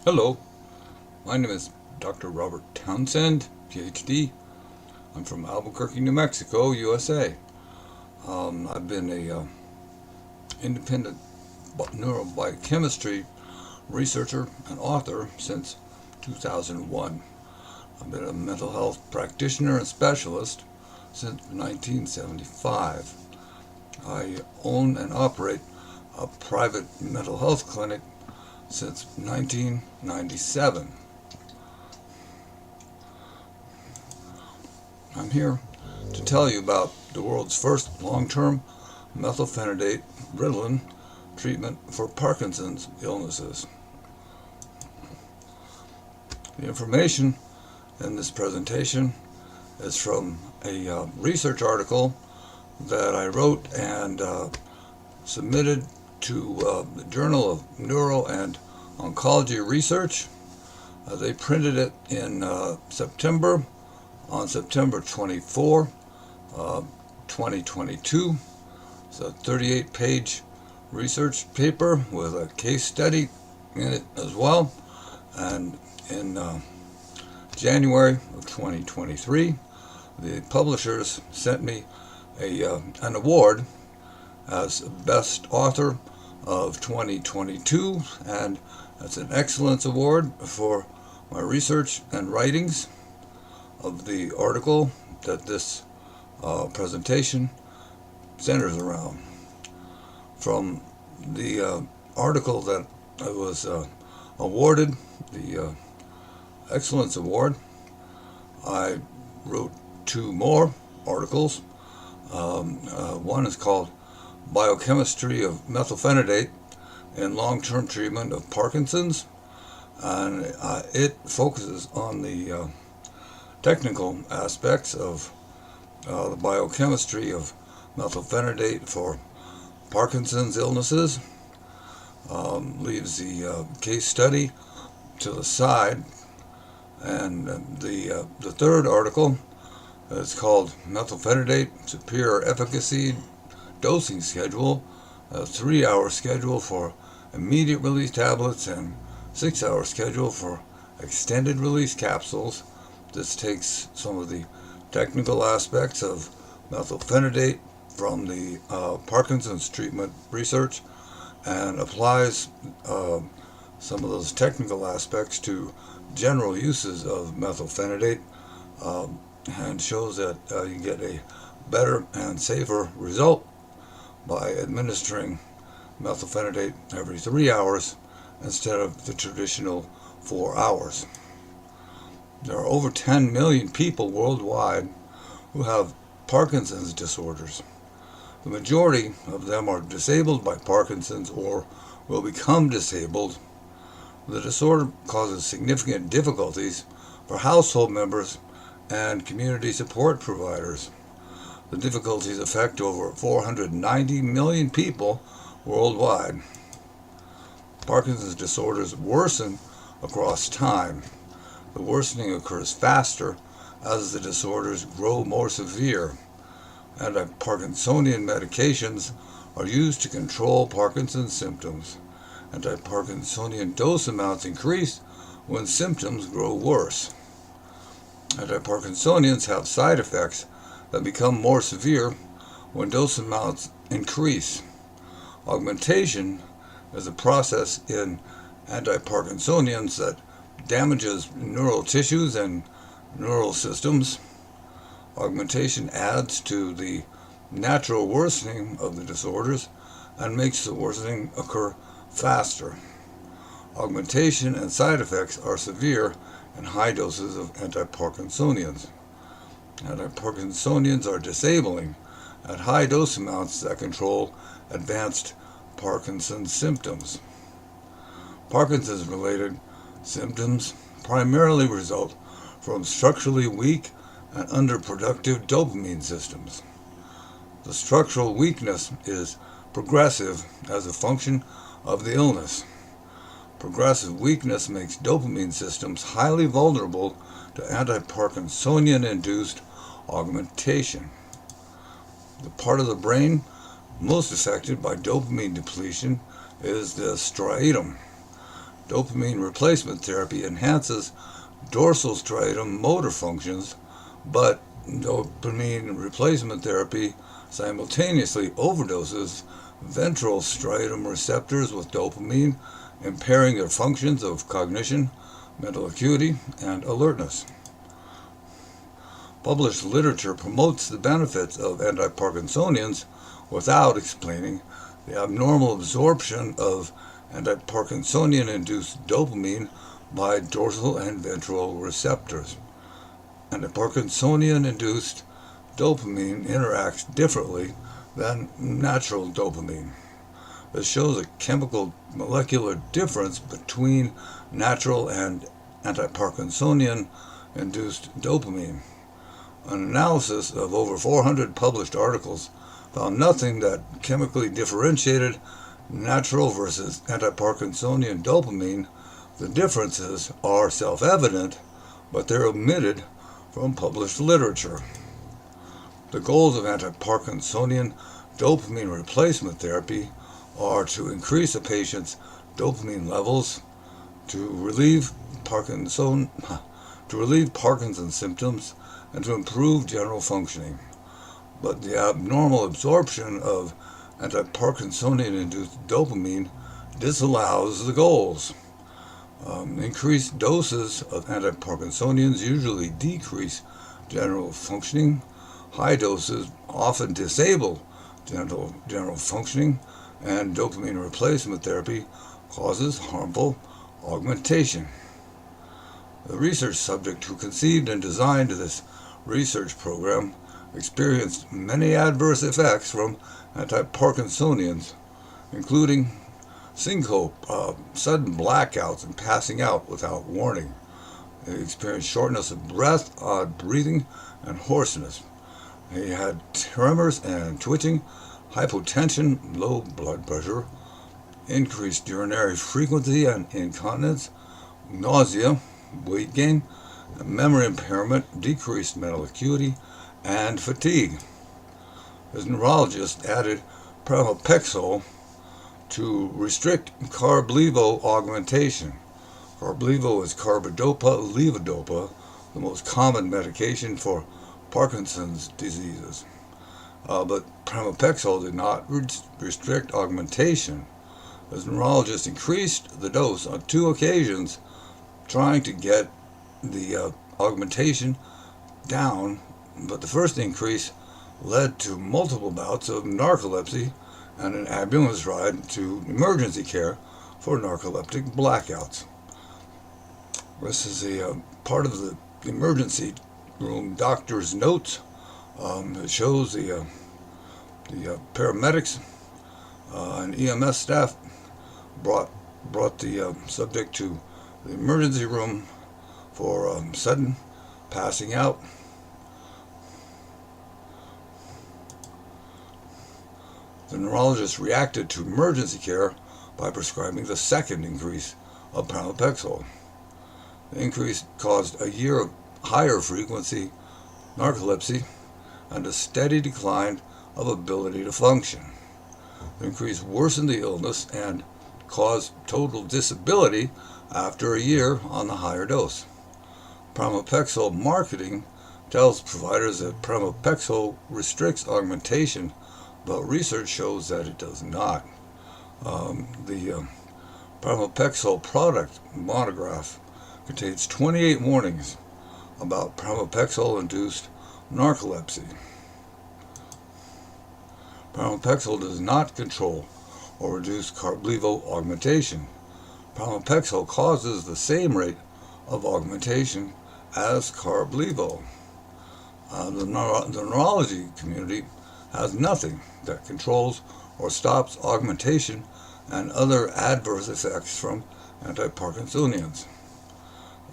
Hello, my name is Dr. Robert Townsend, PhD. I'm from Albuquerque, New Mexico, USA. I've been a independent neurobiochemistry researcher and author since 2001. I've been a mental health practitioner and specialist since 1975. I own and operate a private mental health clinic since 1997. I'm here to tell you about the world's first long-term methylphenidate Ritalin treatment for Parkinson's illnesses. The information in this presentation is from a research article that I wrote and submitted to the Journal of Neuro and Oncology Research. They printed it in September, on September 24, 2022. It's a 38-page research paper with a case study in it as well. And in January of 2023, the publishers sent me an award as Best Author of 2022, and that's an Excellence Award for my research and writings of the article that this presentation centers around. From the article that I was awarded, the Excellence Award, I wrote two more articles. One is called Biochemistry of Methylphenidate in Long-Term Treatment of Parkinson's, and it focuses on the technical aspects of the biochemistry of methylphenidate for Parkinson's illnesses. Leaves the case study to the side, and the third article is called Methylphenidate Superior Efficacy Dosing Schedule, a 3-hour schedule for immediate release tablets and 6-hour schedule for extended release capsules. This takes some of the technical aspects of methylphenidate from the Parkinson's treatment research and applies some of those technical aspects to general uses of methylphenidate, and shows that you get a better and safer result by administering methylphenidate every 3 hours instead of the traditional 4 hours. There are over 10 million people worldwide who have Parkinson's disorders. The majority of them are disabled by Parkinson's or will become disabled. The disorder causes significant difficulties for household members and community support providers. The difficulties affect over 490 million people worldwide. Parkinson's disorders worsen across time. The worsening occurs faster as the disorders grow more severe. Anti-Parkinsonian medications are used to control Parkinson's symptoms. Anti-Parkinsonian dose amounts increase when symptoms grow worse. Anti-Parkinsonians have side effects that become more severe when dose amounts increase. Augmentation is a process in anti-Parkinsonians that damages neural tissues and neural systems. Augmentation adds to the natural worsening of the disorders and makes the worsening occur faster. Augmentation and side effects are severe in high doses of anti-Parkinsonians. Anti-Parkinsonians are disabling at high dose amounts that control advanced Parkinson's symptoms. Parkinson's-related symptoms primarily result from structurally weak and underproductive dopamine systems. The structural weakness is progressive as a function of the illness. Progressive weakness makes dopamine systems highly vulnerable to anti-Parkinsonian-induced augmentation. The part of the brain most affected by dopamine depletion is the striatum. Dopamine replacement therapy enhances dorsal striatum motor functions, but dopamine replacement therapy simultaneously overdoses ventral striatum receptors with dopamine, impairing their functions of cognition, mental acuity, and alertness. Published literature promotes the benefits of antiparkinsonians without explaining the abnormal absorption of antiparkinsonian-induced dopamine by dorsal and ventral receptors. Antiparkinsonian-induced dopamine interacts differently than natural dopamine. This shows a chemical molecular difference between natural and antiparkinsonian-induced dopamine. An analysis of over 400 published articles found nothing that chemically differentiated natural versus antiparkinsonian dopamine. The differences are self-evident, but they're omitted from published literature. The goals of antiparkinsonian dopamine replacement therapy are to increase a patient's dopamine levels, to relieve Parkinson's symptoms, and to improve general functioning. But the abnormal absorption of antiparkinsonian-induced dopamine disallows the goals. Increased doses of antiparkinsonians usually decrease general functioning. High doses often disable general functioning, and dopamine replacement therapy causes harmful augmentation. The research subject who conceived and designed this research program experienced many adverse effects from antiparkinsonians, including syncope, sudden blackouts, and passing out without warning. He experienced shortness of breath, odd breathing, and hoarseness. He had tremors and twitching, hypotension, low blood pressure, increased urinary frequency and incontinence, nausea, weight gain, memory impairment, decreased mental acuity, and fatigue. His neurologist added pramipexole to restrict carbidopa augmentation. Carbidopa is carbidopa levodopa, the most common medication for Parkinson's diseases. But pramipexole did not restrict augmentation. His neurologist increased the dose on 2 occasions, trying to get the augmentation down, but the first increase led to multiple bouts of narcolepsy and an ambulance ride to emergency care for narcoleptic blackouts. This is a part of the emergency room doctor's notes. It shows the paramedics and EMS staff brought the subject to the emergency room for sudden passing out. The neurologist reacted to emergency care by prescribing the second increase of pramipexole. The increase caused a year of higher frequency narcolepsy and a steady decline of ability to function. The increase worsened the illness and caused total disability after a year on the higher dose. Pramipexole marketing tells providers that pramipexole restricts augmentation, but research shows that it does not. The pramipexole product monograph contains 28 warnings about pramipexole-induced narcolepsy. Pramipexole does not control or reduce carbidopa augmentation. Pramipexole causes the same rate of augmentation as carbidopa. The neurology community has nothing that controls or stops augmentation and other adverse effects from antiparkinsonians.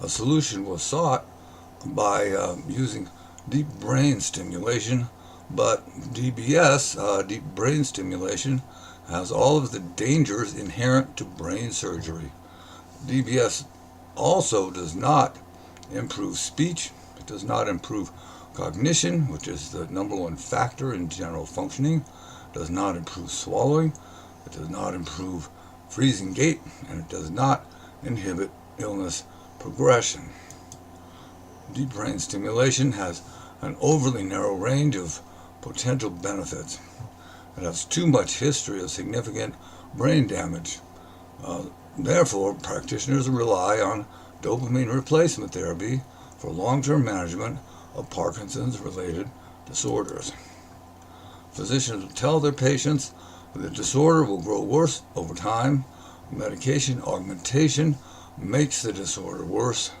A solution was sought by using deep brain stimulation, but DBS, deep brain stimulation, has all of the dangers inherent to brain surgery. DBS also does not improve speech, it does not improve cognition, which is the number one factor in general functioning, does not improve swallowing, it does not improve freezing gait, and it does not inhibit illness progression. Deep brain stimulation has an overly narrow range of potential benefits. It has too much history of significant brain damage. Therefore, practitioners rely on dopamine replacement therapy for long-term management of Parkinson's-related disorders. Physicians will tell their patients that the disorder will grow worse over time. Medication augmentation makes the disorder worse.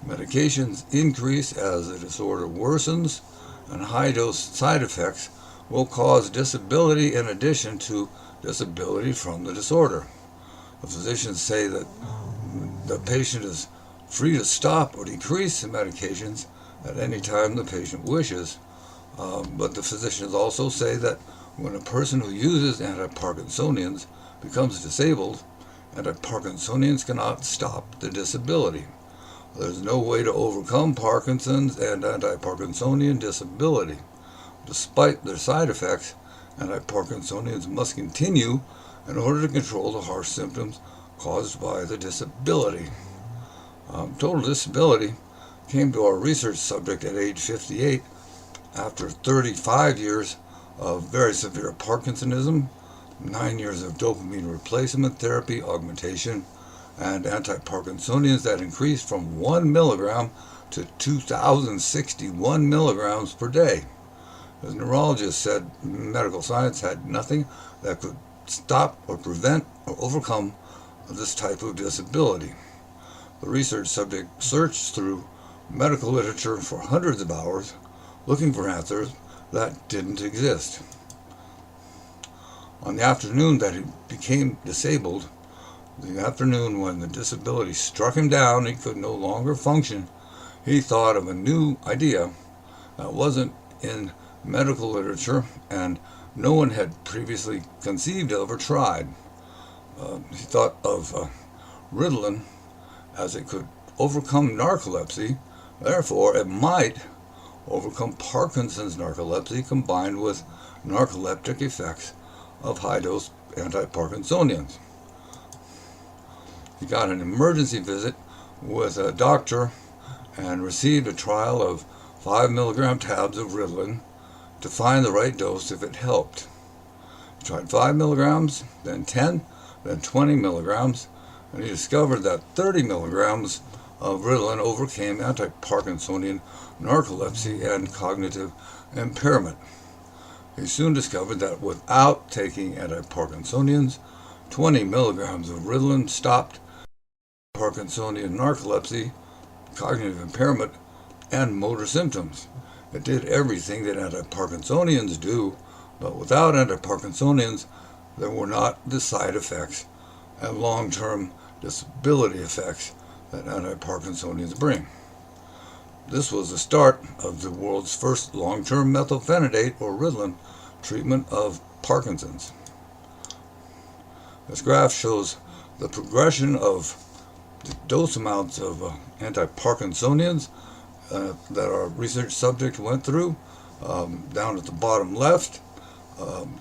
Medications increase as the disorder worsens, and high-dose side effects will cause disability in addition to disability from the disorder. The physicians say that the patient is free to stop or decrease the medications at any time the patient wishes, but the physicians also say that when a person who uses anti-Parkinsonians becomes disabled, anti-Parkinsonians cannot stop the disability. There's no way to overcome Parkinson's and anti-Parkinsonian disability. Despite their side effects, anti-Parkinsonians must continue in order to control the harsh symptoms caused by the disability. Total disability came to our research subject at age 58 after 35 years of very severe Parkinsonism, 9 years of dopamine replacement therapy augmentation, and anti-Parkinsonians that increased from 1 milligram to 2,061 milligrams per day. As neurologists said, medical science had nothing that could stop or prevent or overcome this type of disability. The research subject searched through medical literature for hundreds of hours looking for answers that didn't exist. On the afternoon that he became disabled, the afternoon when the disability struck him down, he could no longer function, he thought of a new idea that wasn't in medical literature and no one had previously conceived of or tried. He thought of Ritalin as it could overcome narcolepsy, therefore it might overcome Parkinson's narcolepsy combined with narcoleptic effects of high-dose anti-Parkinsonians. He got an emergency visit with a doctor and received a trial of 5 milligram tabs of Ritalin to find the right dose if it helped. He tried 5 milligrams, then 10, then 20 milligrams, and he discovered that 30 milligrams of Ritalin overcame anti-Parkinsonian narcolepsy and cognitive impairment. He soon discovered that without taking anti-Parkinsonians, 20 milligrams of Ritalin stopped Parkinsonian narcolepsy, cognitive impairment, and motor symptoms. It did everything that anti-Parkinsonians do, but without anti-Parkinsonians, there were not the side effects and long-term disability effects that anti-Parkinsonians bring. This was the start of the world's first long-term methylphenidate or Ritalin treatment of Parkinson's. This graph shows the progression of the dose amounts of anti-Parkinsonians that our research subject went through. Down at the bottom left,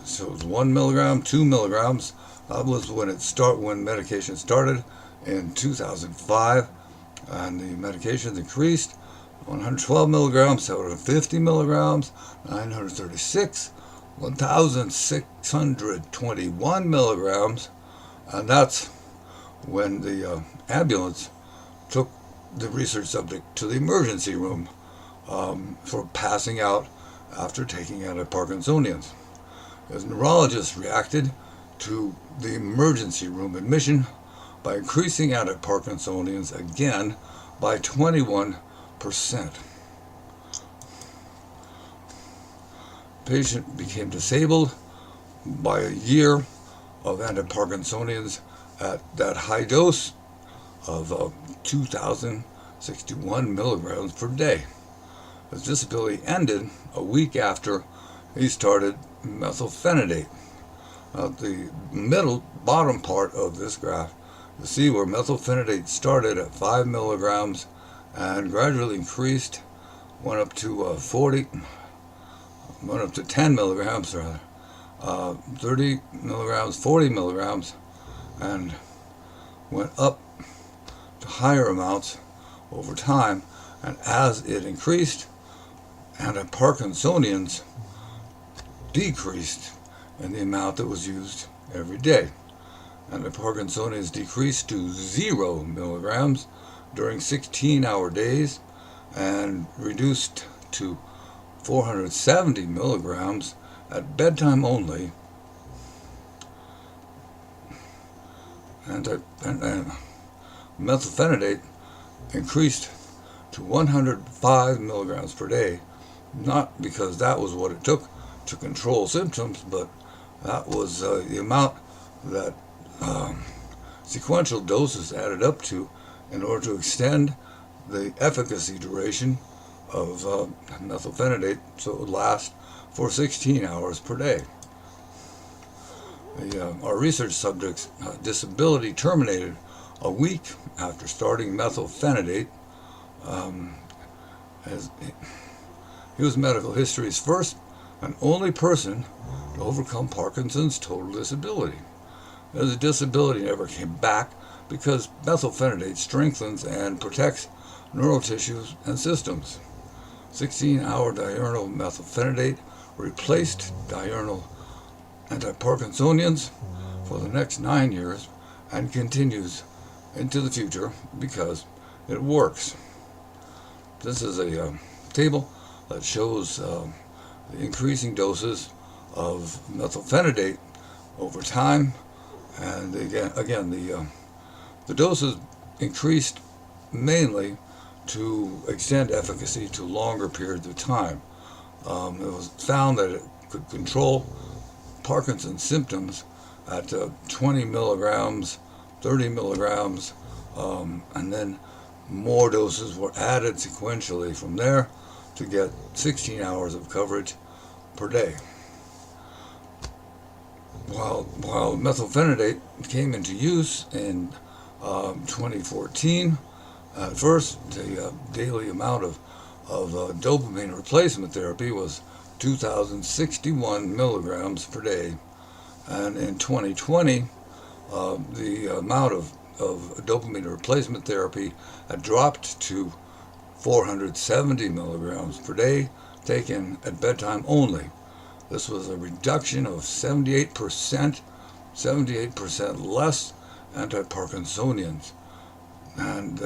shows 1 milligram, 2 milligrams. That was when medication started in 2005, and the medications increased. 112 milligrams, 750 milligrams, 936, 1,621 milligrams, and that's when the ambulance took the research subject to the emergency room for passing out after taking anti-Parkinsonians. As neurologists reacted to the emergency room admission by increasing anti-Parkinsonians again by 21%. Patient became disabled by a year of anti-Parkinsonians at that high dose of 2,061 milligrams per day. His disability ended a week after he started methylphenidate. The bottom part of this graph, you see where methylphenidate started at 5 milligrams and gradually increased, went up to 10 milligrams, 30 milligrams, 40 milligrams, and went up higher amounts over time, and as it increased, anti-Parkinsonians decreased in the amount that was used every day. Anti-Parkinsonians decreased to 0 milligrams during 16-hour days and reduced to 470 milligrams at bedtime only. And methylphenidate increased to 105 milligrams per day, not because that was what it took to control symptoms, but that was the amount that sequential doses added up to in order to extend the efficacy duration of methylphenidate so it would last for 16 hours per day. Our research subject's disability terminated a week after starting methylphenidate. He was medical history's first and only person to overcome Parkinson's total disability. The disability never came back because methylphenidate strengthens and protects neurotissues and systems. 16-hour diurnal methylphenidate replaced diurnal anti-Parkinsonians for the next 9 years and continues into the future because it works. This is a table that shows the increasing doses of methylphenidate over time, and again the doses increased mainly to extend efficacy to longer periods of time. It was found that it could control Parkinson's symptoms at 20 milligrams, 30 milligrams, and then more doses were added sequentially from there to get 16 hours of coverage per day. While methylphenidate came into use in 2014, at first the daily amount of dopamine replacement therapy was 2,061 milligrams per day, and in 2020 the amount of dopamine replacement therapy had dropped to 470 milligrams per day, taken at bedtime only. This was a reduction of 78% less anti-Parkinsonians, and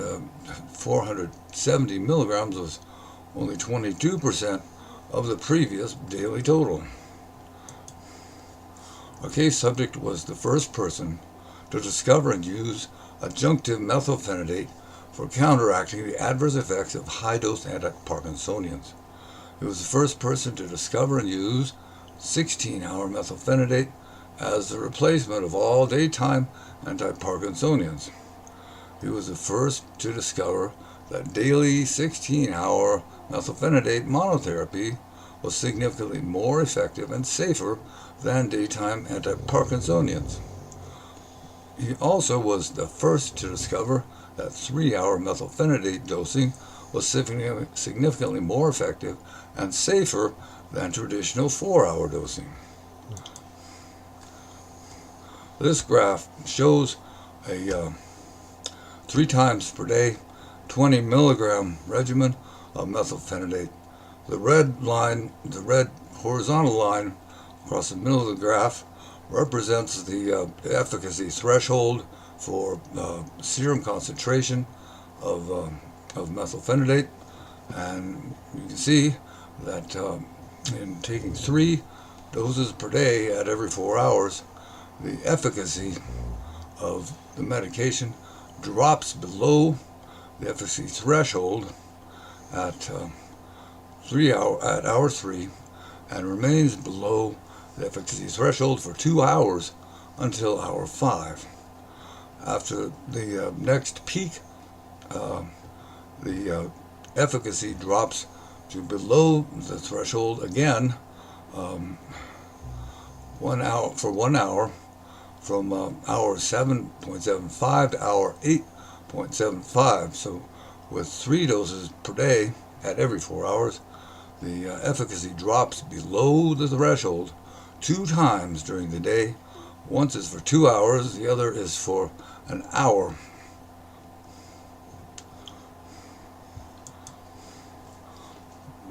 470 milligrams was only 22% of the previous daily total. Our case subject was the first person to discover and use adjunctive methylphenidate for counteracting the adverse effects of high-dose anti-Parkinsonians. He was the first person to discover and use 16-hour methylphenidate as the replacement of all daytime anti-Parkinsonians. He was the first to discover that daily 16-hour methylphenidate monotherapy was significantly more effective and safer than daytime anti-Parkinsonians. He also was the first to discover that 3-hour methylphenidate dosing was significantly more effective and safer than traditional 4-hour dosing. This graph shows a 3 times per day 20 milligram regimen of methylphenidate. The red horizontal line across the middle of the graph represents the efficacy threshold for serum concentration of methylphenidate, and you can see that in taking 3 doses per day at every 4 hours, the efficacy of the medication drops below the efficacy threshold at hour 3 and remains below the efficacy threshold for 2 hours until hour 5. After the next peak, the efficacy drops to below the threshold again 1 hour for 1 hour, from hour 7.75 to hour 8.75. So with 3 doses per day at every 4 hours, the efficacy drops below the threshold 2 times during the day. Once is for 2 hours, the other is for an hour.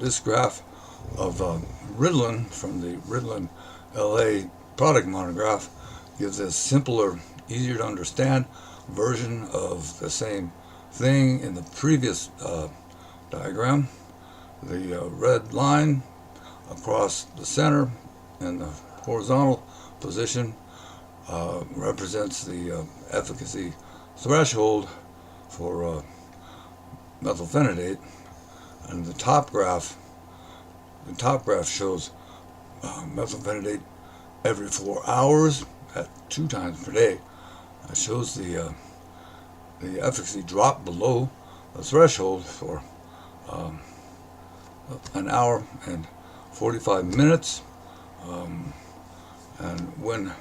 this graph of Ritalin from the Ritalin LA product monograph gives a simpler, easier to understand version of the same thing in the previous diagram. The red line across the center in the horizontal position represents the efficacy threshold for methylphenidate, and the top graph shows methylphenidate every 4 hours at 2 times per day. It shows the efficacy drop below the threshold for an hour and 45 minutes, and when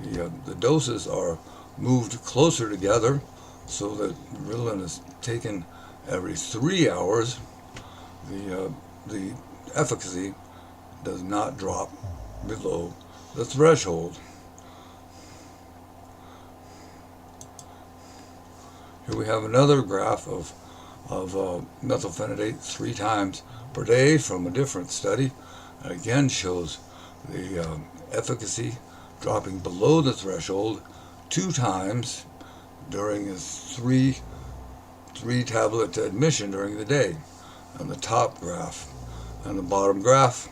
the doses are moved closer together, so that Ritalin is taken every 3 hours, the efficacy does not drop below the threshold. Here we have another graph of methylphenidate 3 times per day from a different study. And again shows the efficacy dropping below the threshold 2 times during a 3 tablet admission during the day. And the top graph and the bottom graph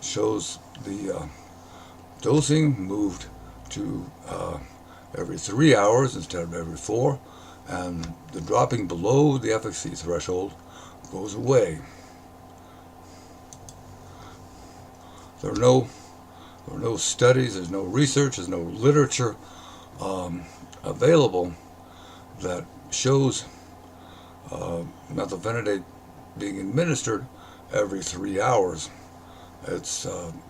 shows the dosing moved to every 3 hours instead of every 4, and the dropping below the efficacy threshold goes away. There are no studies, there's no research, there's no literature available that shows methylphenidate being administered every 3 hours. It's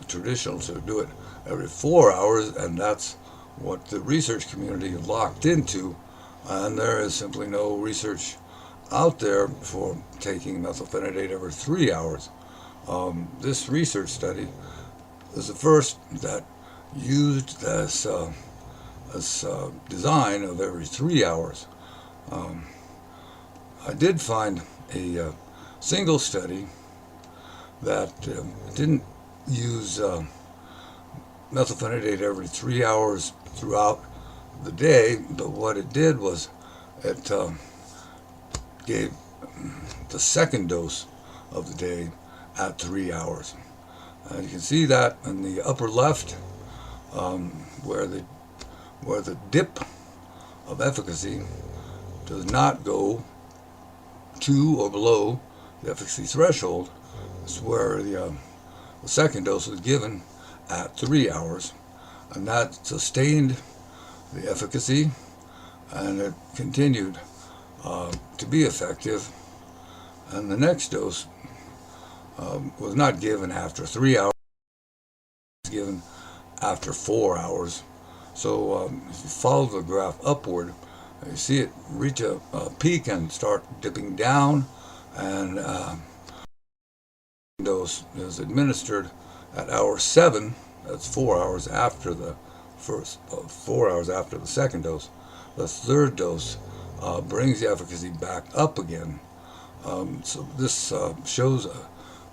traditional to do it every 4 hours, and that's what the research community locked into, and there is simply no research out there for taking methylphenidate every 3 hours. This research study is the first that used this design of every 3 hours. I did find a single study that didn't use methylphenidate every 3 hours throughout the day, but what it did was it gave the second dose of the day at 3 hours. And you can see that in the upper left, where the dip of efficacy does not go to or below the efficacy threshold. Is where the second dose was given at 3 hours, and that sustained the efficacy, and it continued to be effective. And the next dose was not given after 3 hours, it was given after 4 hours. So if you follow the graph upward, you see it reach a peak and start dipping down, and dose is administered at hour 7. That's 4 hours after the first, 4 hours after the second dose. The third dose brings the efficacy back up again. So this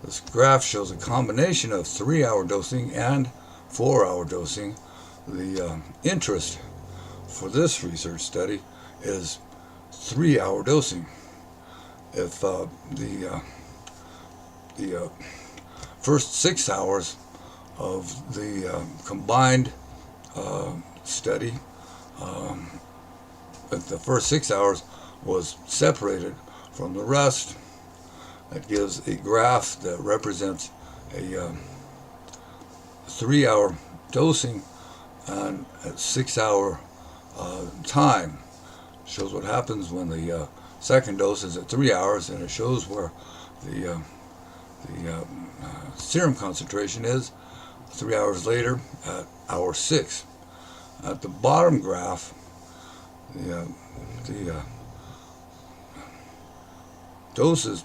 this graph shows a combination of 3-hour dosing and 4-hour dosing. The interest for this research study is 3-hour dosing. If the first 6 hours of the combined study, if the first 6 hours was separated from the rest, it gives a graph that represents a 3-hour dosing and a 6-hour time. Shows what happens when the second dose is at 3 hours, and it shows where the serum concentration is 3 hours later at hour 6. At the bottom graph, the doses,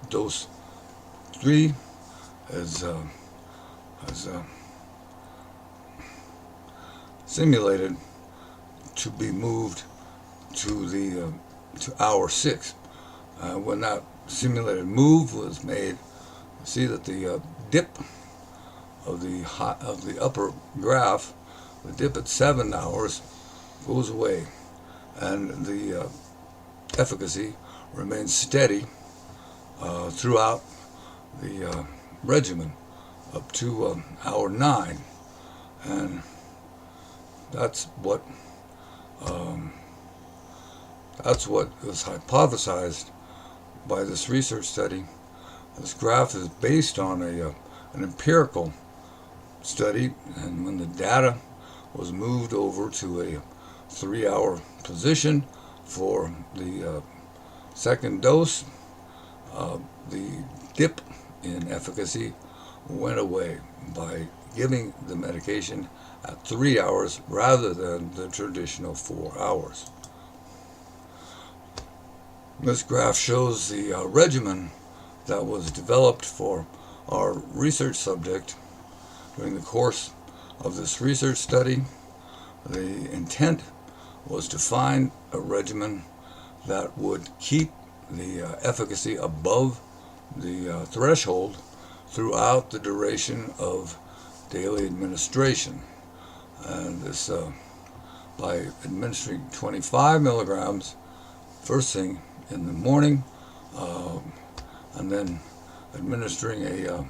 dose 3 is simulated to be moved to hour 6. When that simulated move was made, see that the dip of the upper graph, the dip at 7 hours, goes away, and the efficacy remains steady throughout the regimen up to hour 9, and that's what was hypothesized by this research study. This graph is based on an empirical study, and when the data was moved over to a 3-hour position for the second dose, the dip in efficacy went away by giving the medication at 3 hours rather than the traditional 4 hours. This graph shows the regimen that was developed for our research subject during the course of this research study. The intent was to find a regimen that would keep the efficacy above the threshold throughout the duration of daily administration. And this, by administering 25 milligrams first thing in the morning, and then administering a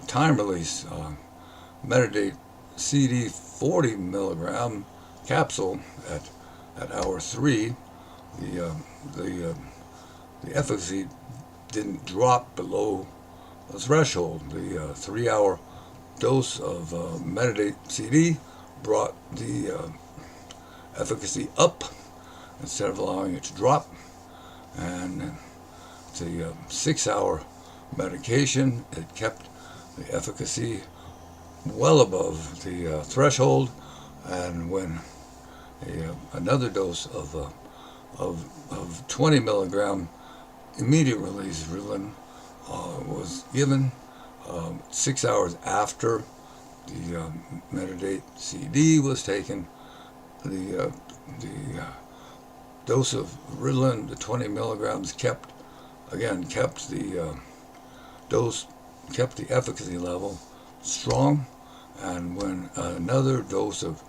time release Methylphenidate CD 40 milligram capsule at hour 3, the efficacy didn't drop below the threshold. The 3-hour dose of Methylphenidate CD brought the efficacy up instead of allowing it to drop, and the 6-hour medication, it kept the efficacy well above the threshold, and when another dose of 20 milligram immediate release Ritalin was given 6 hours after the Methylphenidate CD was taken, the dose of Ritalin, the 20 milligrams, kept the dose, kept the efficacy level strong, and when another dose of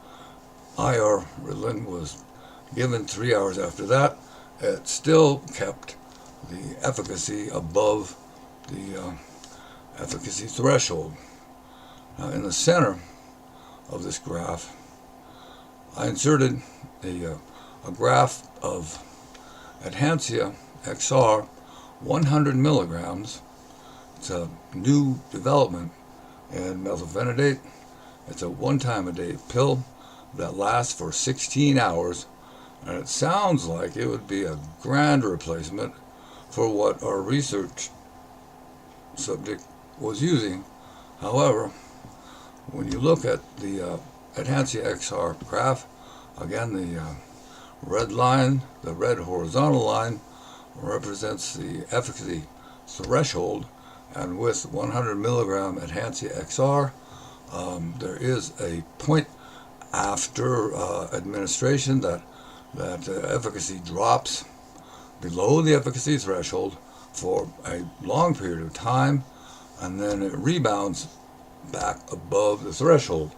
IR Ritalin was given 3 hours after that, it still kept the efficacy above the efficacy threshold. Now, in the center of this graph, I inserted a graph of Acta XR 100 milligrams. It's a new development in methylphenidate. It's a one-time-a-day pill that lasts for 16 hours, and it sounds like it would be a grand replacement for what our research subject was using. However, when you look at the Acta XR graph, again, the red line, the red horizontal line, represents the efficacy threshold, and with 100 milligram Acta XR, there is a point after administration that efficacy drops below the efficacy threshold for a long period of time, and then it rebounds back above the threshold.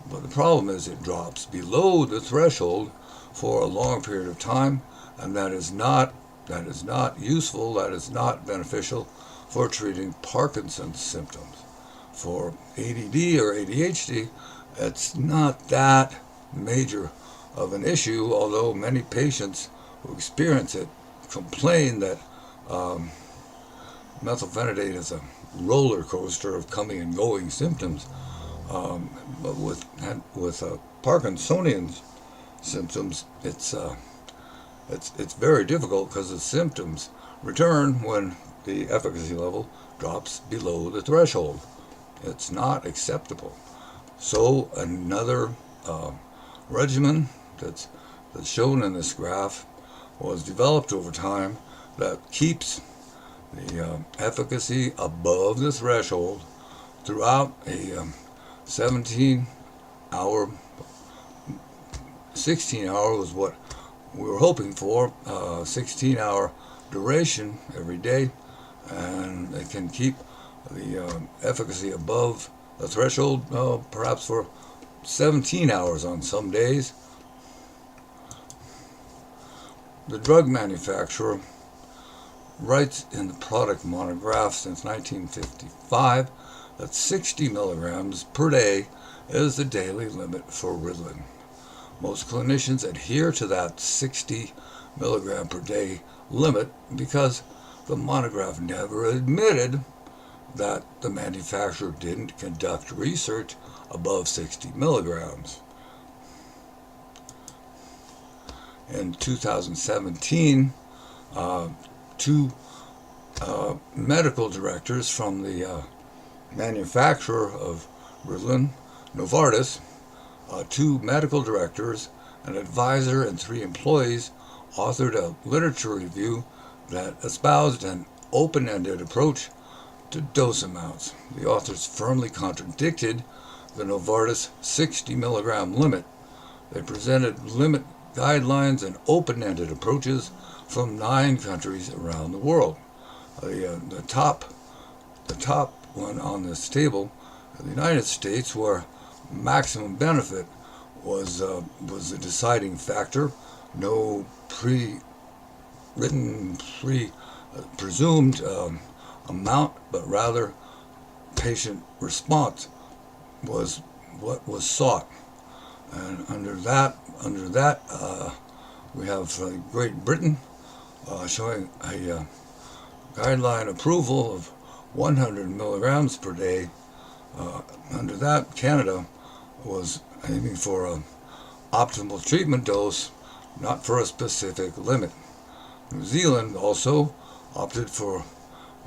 But the problem is it drops below the threshold for a long period of time, and that is not useful, that is not beneficial for treating Parkinson's symptoms. For ADD or ADHD, it's not that major of an issue, although many patients who experience it complain that methylphenidate is a roller coaster of coming and going symptoms. But with Parkinsonian symptoms, it's very difficult because the symptoms return when the efficacy level drops below the threshold. It's not acceptable. So another regimen that's shown in this graph was developed over time that keeps the efficacy above the threshold throughout a 16 hour was what we were hoping for, 16-hour duration every day, and it can keep the efficacy above the threshold, perhaps for 17 hours on some days. The drug manufacturer writes in the product monograph since 1955 that 60 milligrams per day is the daily limit for Ritalin. Most clinicians adhere to that 60 milligram per day limit because the monograph never admitted that the manufacturer didn't conduct research above 60 milligrams. In 2017, two medical directors from the manufacturer of Ritalin, Novartis, two medical directors, an advisor, and 3 employees authored a literature review that espoused an open-ended approach to dose amounts. The authors firmly contradicted the Novartis 60 milligram limit. They presented limit guidelines and open-ended approaches from 9 countries around the world. The top one on this table, the United States, where maximum benefit was the deciding factor. No presumed amount, but rather patient response was what was sought. And under that, we have Great Britain showing a guideline approval of 100 milligrams per day. Under that, Canada was aiming for an optimal treatment dose, not for a specific limit. New Zealand also opted for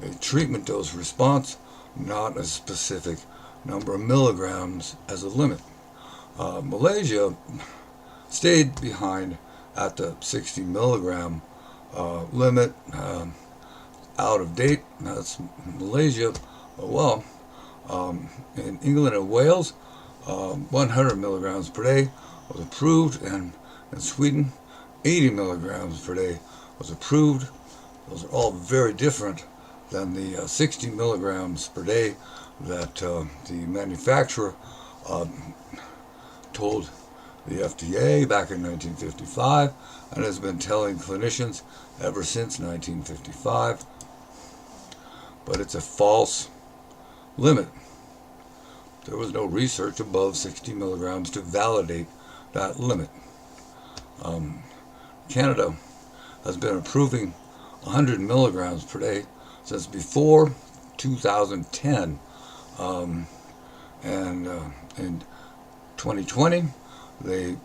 a treatment dose response, not a specific number of milligrams as a limit. Malaysia stayed behind at the 60 milligram limit, out of date. That's Malaysia. In England and Wales, 100 milligrams per day was approved, and in Sweden, 80 milligrams per day was approved. Those are all very different than the 60 milligrams per day that the manufacturer told the FDA back in 1955 and has been telling clinicians ever since 1955. But it's a false limit. There was no research above 60 milligrams to validate that limit. Canada has been approving 100 milligrams per day since before 2010. In 2020, they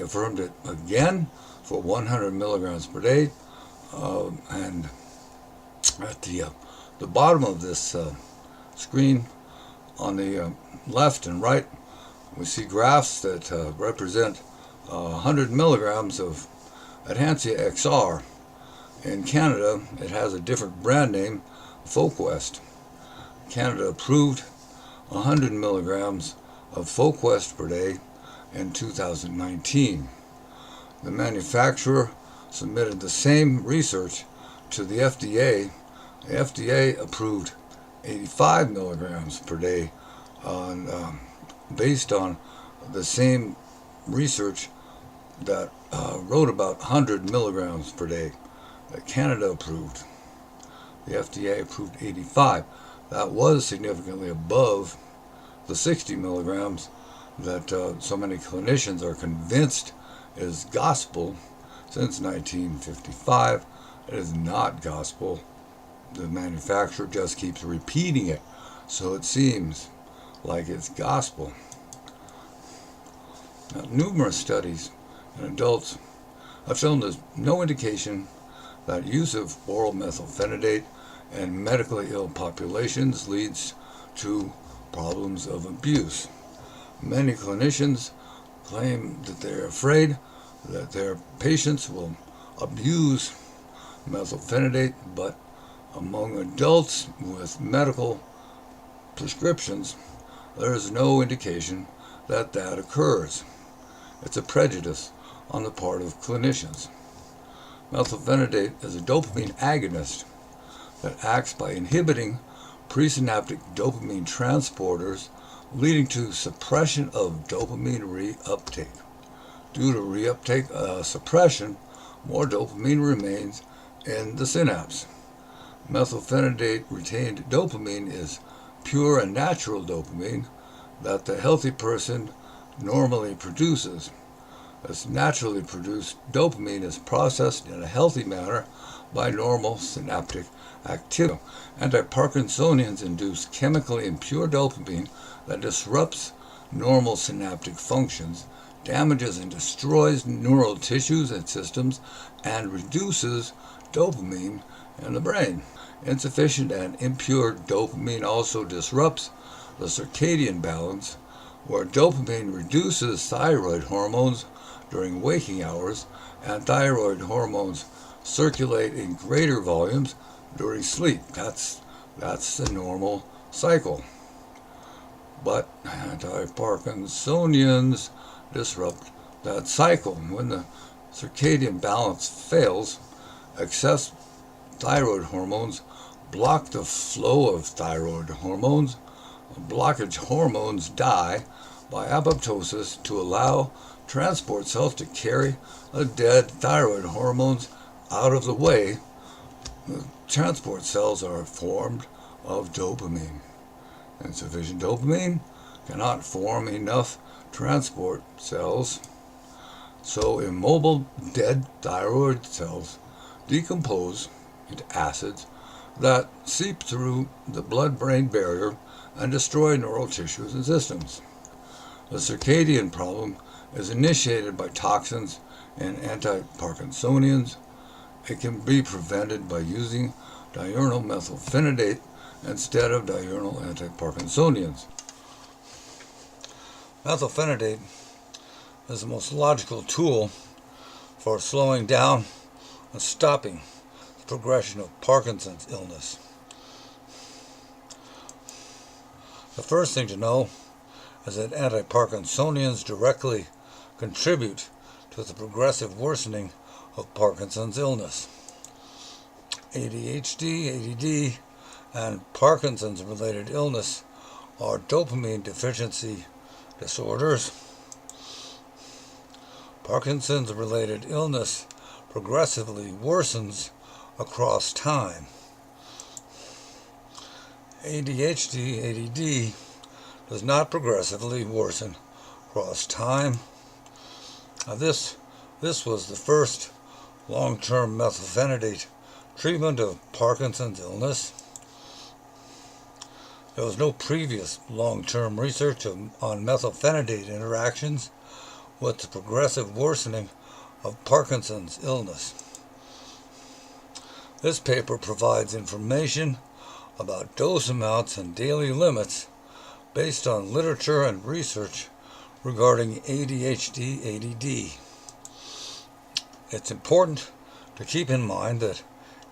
affirmed it again for 100 milligrams per day. And at the bottom of this screen, on the left and right, we see graphs that represent 100 milligrams of Adhancia XR. In Canada, it has a different brand name, Foquest. Canada approved 100 milligrams of Foquest per day in 2019. The manufacturer submitted the same research to the FDA. The FDA approved 85 milligrams per day based on the same research that wrote about 100 milligrams per day that Canada approved. The FDA approved 85. That was significantly above the 60 milligrams that so many clinicians are convinced is gospel since 1955. It is not gospel. The manufacturer just keeps repeating it, so it seems like it's gospel. Now, numerous studies in adults have shown there's no indication that use of oral methylphenidate in medically ill populations leads to problems of abuse. Many clinicians claim that they're afraid that their patients will abuse methylphenidate, but among adults with medical prescriptions, there is no indication that that occurs. It's a prejudice on the part of clinicians. Methylphenidate is a dopamine agonist that acts by inhibiting presynaptic dopamine transporters, leading to suppression of dopamine reuptake. Due to reuptake suppression, more dopamine remains in the synapse. Methylphenidate retained dopamine is pure and natural dopamine that the healthy person normally produces. This naturally produced dopamine is processed in a healthy manner by normal synaptic activity. Anti-Parkinsonians induce chemically impure dopamine that disrupts normal synaptic functions, damages and destroys neural tissues and systems, and reduces dopamine in the brain. Insufficient and impure dopamine also disrupts the circadian balance, where dopamine reduces thyroid hormones during waking hours, and thyroid hormones circulate in greater volumes during sleep. That's the normal cycle. But anti-Parkinsonians disrupt that cycle. When the circadian balance fails, excess thyroid hormones block the flow of thyroid hormones. Blockage hormones die by apoptosis to allow transport cells to carry the dead thyroid hormones out of the way. The transport cells are formed of dopamine. Insufficient dopamine cannot form enough transport cells, so immobile dead thyroid cells decompose into acids that seep through the blood-brain barrier and destroy neural tissues and systems. The circadian problem is initiated by toxins in anti-Parkinsonians. It can be prevented by using diurnal methylphenidate instead of diurnal anti-Parkinsonians. Methylphenidate is the most logical tool for slowing down and stopping the progression of Parkinson's illness. The first thing to know is that anti-Parkinsonians directly contribute to the progressive worsening of Parkinson's illness. ADHD, ADD, and Parkinson's-related illness are dopamine deficiency disorders. Parkinson's-related illness progressively worsens across time. ADHD, ADD does not progressively worsen across time. Now this was the first long-term methylphenidate treatment of Parkinson's illness. There was no previous long-term research on methylphenidate interactions with the progressive worsening of Parkinson's illness. This paper provides information about dose amounts and daily limits based on literature and research regarding ADHD, ADD. It's important to keep in mind that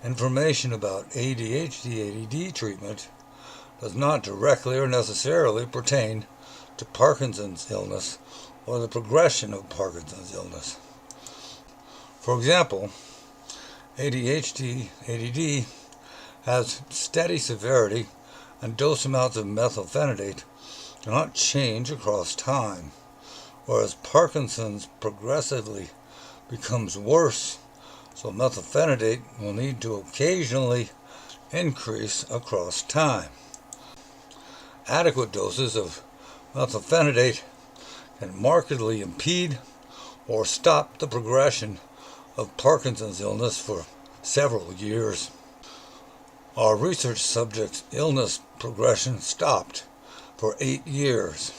information about ADHD, ADD treatment does not directly or necessarily pertain to Parkinson's illness or the progression of Parkinson's illness. For example, ADHD, ADD has steady severity and dose amounts of methylphenidate do not change across time, whereas Parkinson's progressively becomes worse, so methylphenidate will need to occasionally increase across time. Adequate doses of methylphenidate can markedly impede or stop the progression of Parkinson's illness for several years. Our research subject's illness progression stopped for 8 years.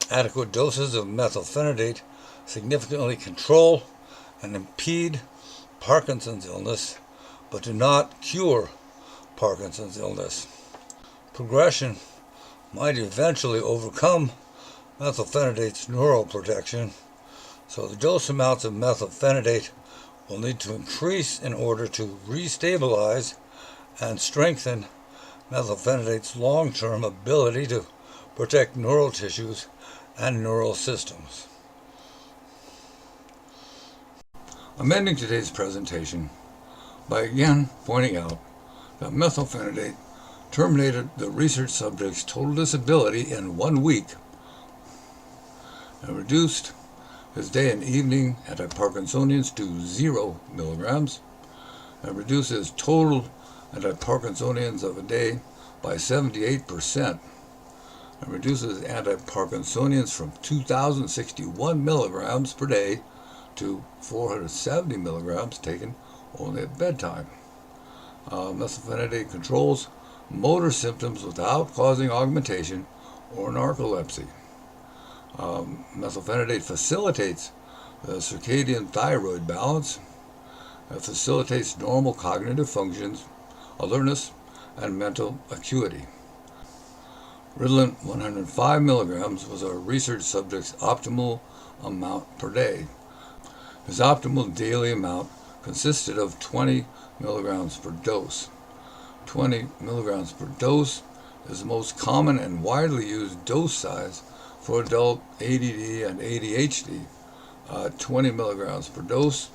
Adequate doses of methylphenidate significantly control and impede Parkinson's illness, but do not cure Parkinson's illness. Progression might eventually overcome methylphenidate's neuroprotection, so the dose amounts of methylphenidate will need to increase in order to restabilize and strengthen methylphenidate's long-term ability to protect neural tissues and neural systems. I'm ending today's presentation by again pointing out The methylphenidate terminated the research subject's total disability in 1 week and reduced his day and evening anti-Parkinsonians to 0 milligrams and reduced his total anti-Parkinsonians of a day by 78% and reduces anti-Parkinsonians from 2,061 milligrams per day to 470 milligrams taken only at bedtime. Methylphenidate controls motor symptoms without causing augmentation or narcolepsy. Methylphenidate facilitates the circadian thyroid balance. It facilitates normal cognitive functions, alertness, and mental acuity. Ritalin 105 milligrams was a research subject's optimal amount per day. His optimal daily amount consisted of 20 milligrams per dose. 20 milligrams per dose is the most common and widely used dose size for adult ADD and ADHD. 20 milligrams per dose.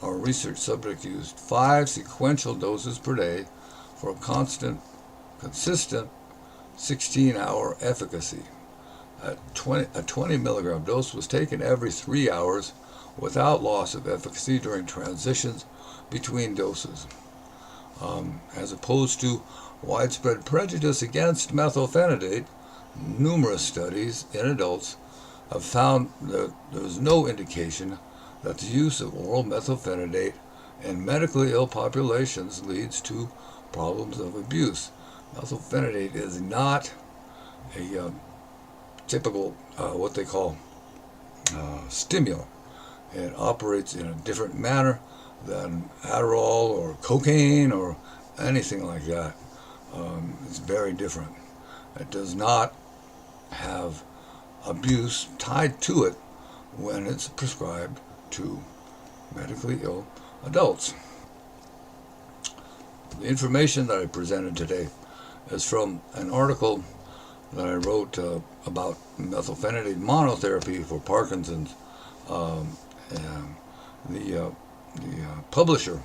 Our research subject used 5 sequential doses per day for a consistent 16-hour efficacy. A 20 milligram dose was taken every 3 hours without loss of efficacy during transitions between doses. As opposed to widespread prejudice against methylphenidate, numerous studies in adults have found that there is no indication that the use of oral methylphenidate in medically ill populations leads to problems of abuse. Methylphenidate is not a typical, what they call stimulant. It operates in a different manner than Adderall or cocaine or anything like that. It's very different. It does not have abuse tied to it when it's prescribed to medically ill adults. The information that I presented today is from an article that I wrote about methylphenidate monotherapy for Parkinson's. The publisher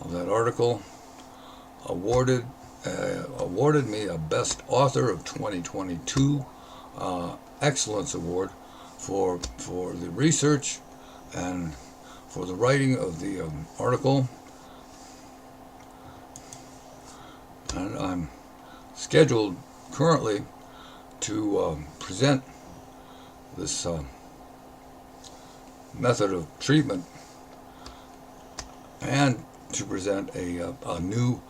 of that article awarded me a Best Author of 2022 Excellence Award for the research and for the writing of the article. And I'm scheduled currently to present this method of treatment and to present a new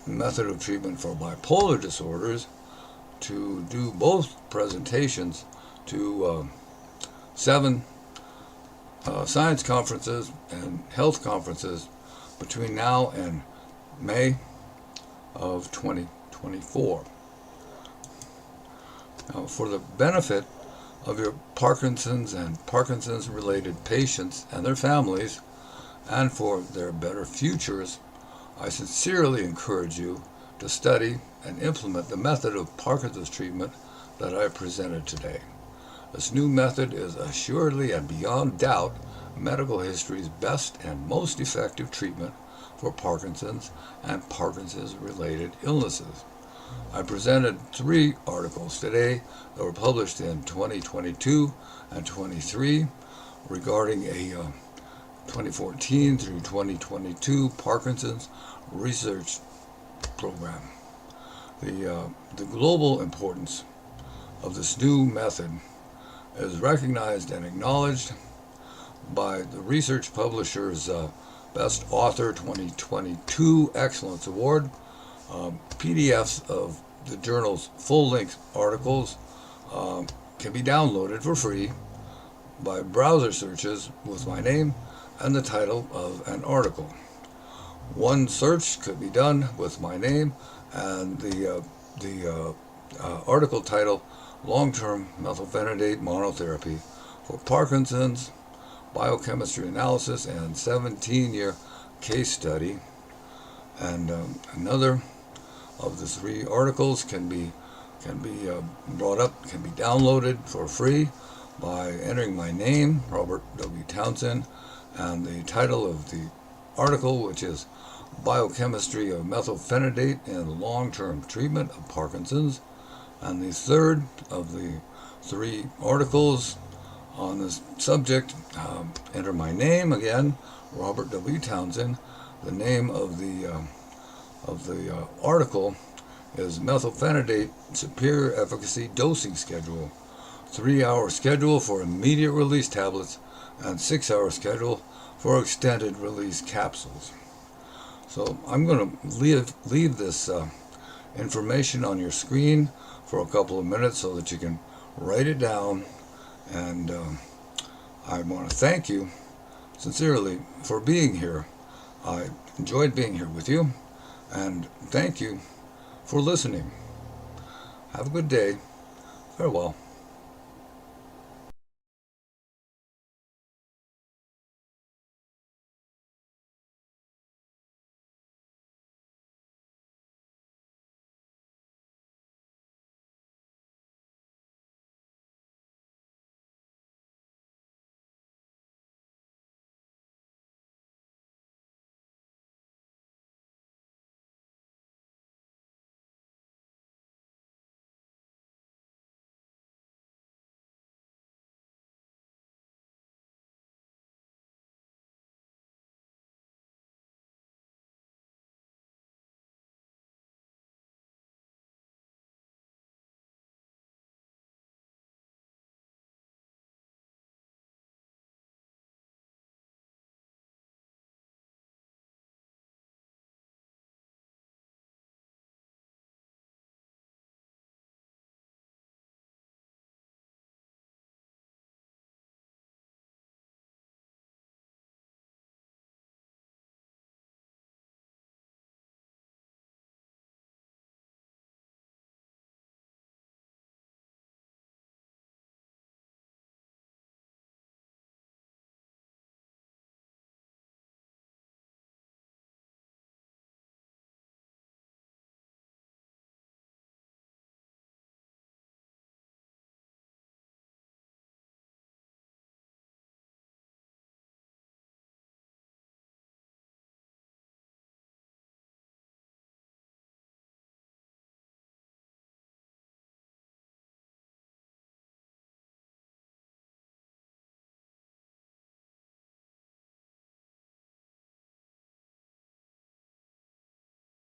method of treatment for bipolar disorders, to do both presentations to 7 science conferences and health conferences between now and May of 2024. Now, for the benefit of your Parkinson's and Parkinson's-related patients and their families, and for their better futures, I sincerely encourage you to study and implement the method of Parkinson's treatment that I presented today. This new method is assuredly and beyond doubt medical history's best and most effective treatment for Parkinson's and Parkinson's-related illnesses. I presented 3 articles today that were published in 2022 and 23 regarding a 2014 through 2022 Parkinson's research program. The global importance of this new method is recognized and acknowledged by the research publisher's Best Author 2022 Excellence Award. PDFs of the journal's full-length articles can be downloaded for free by browser searches with my name and the title of an article. One search could be done with my name and the article title, Long-Term Methylphenidate Monotherapy for Parkinson's, Biochemistry Analysis, and 17-year case study. And another of the 3 articles can be brought up, can be downloaded for free by entering my name, Robert W. Townsend, and the title of the article, which is Biochemistry of Methylphenidate in Long-Term Treatment of Parkinson's. And the third of the 3 articles on this subject, enter my name again, Robert W. Townsend. The name of the article is Methylphenidate Superior Efficacy Dosing Schedule. 3-hour schedule for immediate release tablets and 6-hour schedule for extended release capsules. So I'm going to leave this information on your screen for a couple of minutes so that you can write it down. And I want to thank you sincerely for being here. I enjoyed being here with you, and thank you for listening. Have a good day. Farewell.